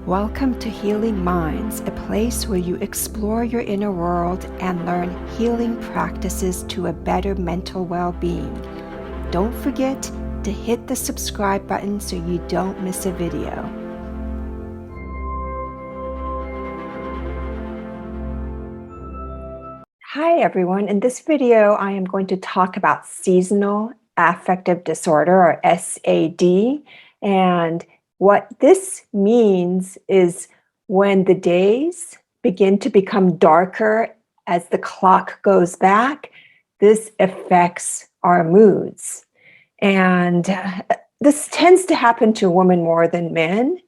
Welcome to Healing Minds, a place where you explore your inner world and learn healing practices to a better mental well-being. Don't forget to hit the subscribe button so you don't miss a video. Hi everyone, in this video I am going to talk about seasonal affective disorder, or SAD, and what this means is when the days begin to become darker as the clock goes back, this affects our moods. And this tends to happen to women more than men.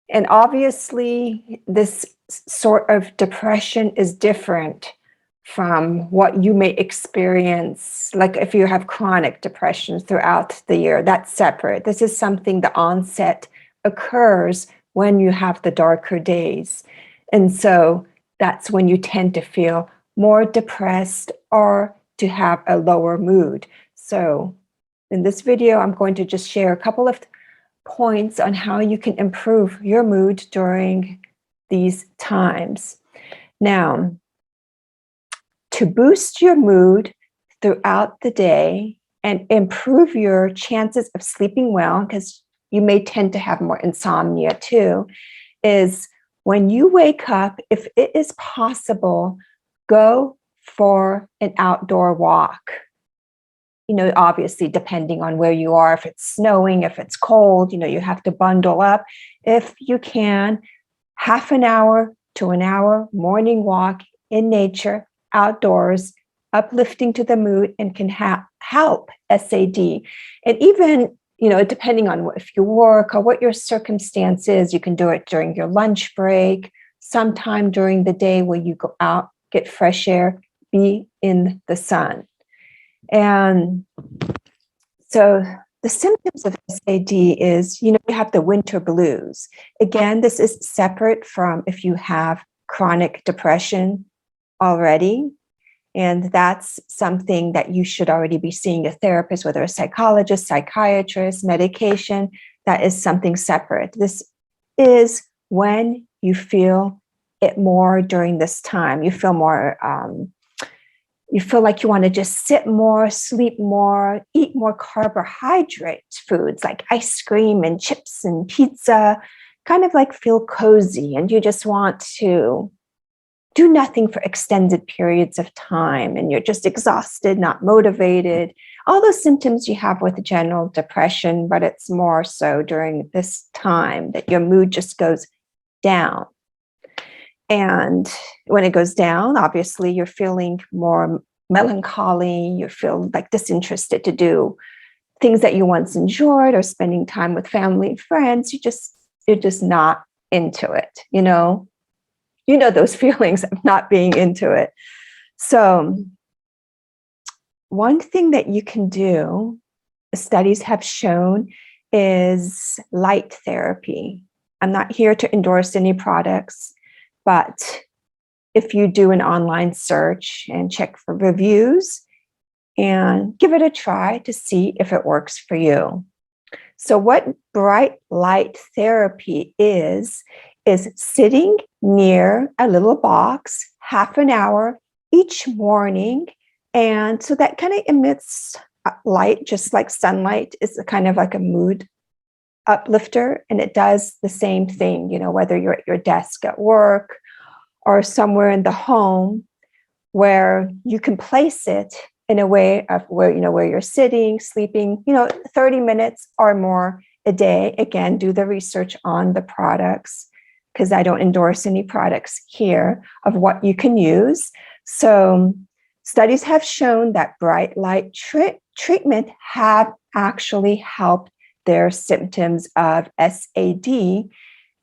And obviously, this sort of depression is different from what you may experience, like if you have chronic depression throughout the year, that's separate. This is something the onset occurs when you have the darker days. And so that's when you tend to feel more depressed or to have a lower mood. So in this video, I'm going to just share a couple of points on how you can improve your mood during these times. Now, to boost your mood throughout the day and improve your chances of sleeping well, because you may tend to have more insomnia too, is when you wake up, if it is possible, go for an outdoor walk. You know, obviously, depending on where you are, if it's snowing, if it's cold, you have to bundle up. If you can, half an hour to an hour morning walk in nature, outdoors, uplifting to the mood, and can help SAD. And even, depending on if you work or what your circumstance is, you can do it during your lunch break, sometime during the day where you go out, get fresh air, be in the sun. And so the symptoms of SAD is, you have the winter blues. Again, this is separate from if you have chronic depression already. And that's something that you should already be seeing a therapist, whether a psychologist, psychiatrist, medication. That is something separate. This is when you feel it more during this time. You feel more, you feel like you want to just sit more, sleep more, eat more carbohydrate foods like ice cream and chips and pizza, kind of like feel cozy, and you just want to do nothing for extended periods of time, and you're just exhausted, not motivated. All those symptoms you have with general depression, but it's more so during this time that your mood just goes down. And when it goes down, obviously you're feeling more melancholy, you feel like disinterested to do things that you once enjoyed or spending time with family and friends. You're just not into it, those feelings of not being into it. So one thing that you can do, studies have shown, is light therapy. I'm not here to endorse any products, but if you do an online search and check for reviews and give it a try to see if it works for you. So what bright light therapy is sitting near a little box, half an hour each morning. And so that kind of emits light, just like sunlight is kind of like a mood uplifter. And it does the same thing, whether you're at your desk at work or somewhere in the home, where you can place it in a way of where you're sitting, sleeping, 30 minutes or more a day. Again, do the research on the products, because I don't endorse any products here, of what you can use. So studies have shown that bright light treatment have actually helped their symptoms of SAD.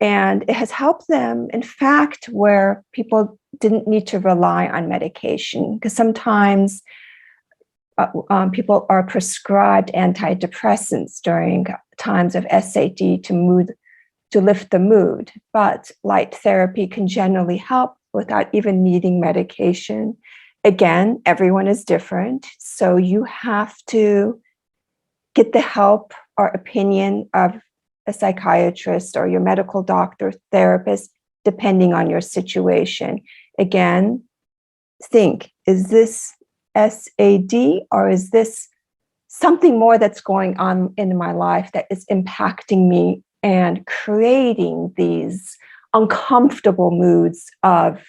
And it has helped them, in fact, where people didn't need to rely on medication, because sometimes people are prescribed antidepressants during times of SAD to lift the mood. But light therapy can generally help without even needing medication. Again, everyone is different, so you have to get the help or opinion of a psychiatrist or your medical doctor, therapist, depending on your situation. Again, think, is this SAD or is this something more that's going on in my life that is impacting me and creating these uncomfortable moods of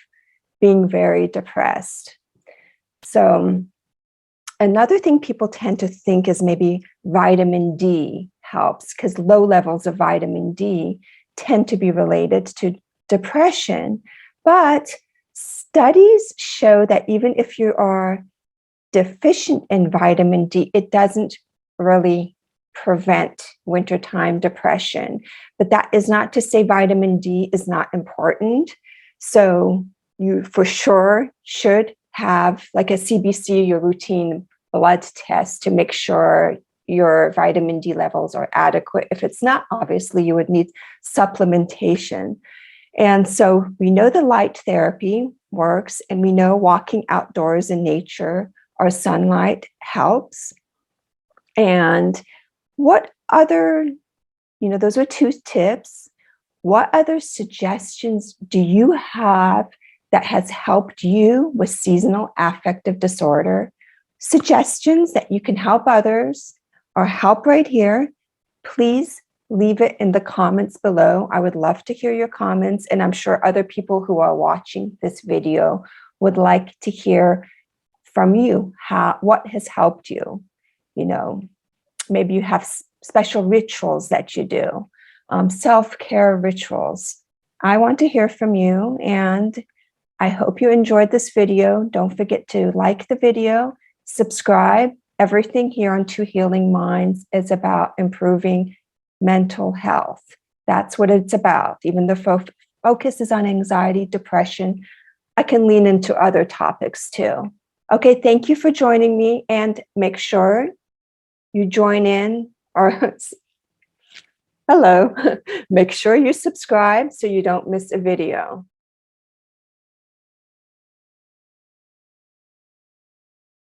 being very depressed? So another thing people tend to think is maybe vitamin D helps, because low levels of vitamin D tend to be related to depression. But studies show that even if you are deficient in vitamin D, it doesn't really prevent wintertime depression. But that is not to say vitamin D is not important. So you for sure should have like a CBC, your routine blood test, to make sure your vitamin D levels are adequate. If it's not, obviously you would need supplementation. And so we know the light therapy works, and we know walking outdoors in nature or sunlight helps. And what other, those are 2 tips. What other suggestions do you have that has helped you with seasonal affective disorder? Suggestions that you can help others or help right here, please leave it in the comments below. I would love to hear your comments, and I'm sure other people who are watching this video would like to hear from you what has helped you. Maybe you have special rituals that you do, self-care rituals. I want to hear from you, and I hope you enjoyed this video. Don't forget to like the video, subscribe. Everything here on Two Healing Minds is about improving mental health. That's what it's about. Even the focus is on anxiety, depression. I can lean into other topics too. Okay, thank you for joining me, and make sure you join in, or hello, make sure you subscribe so you don't miss a video.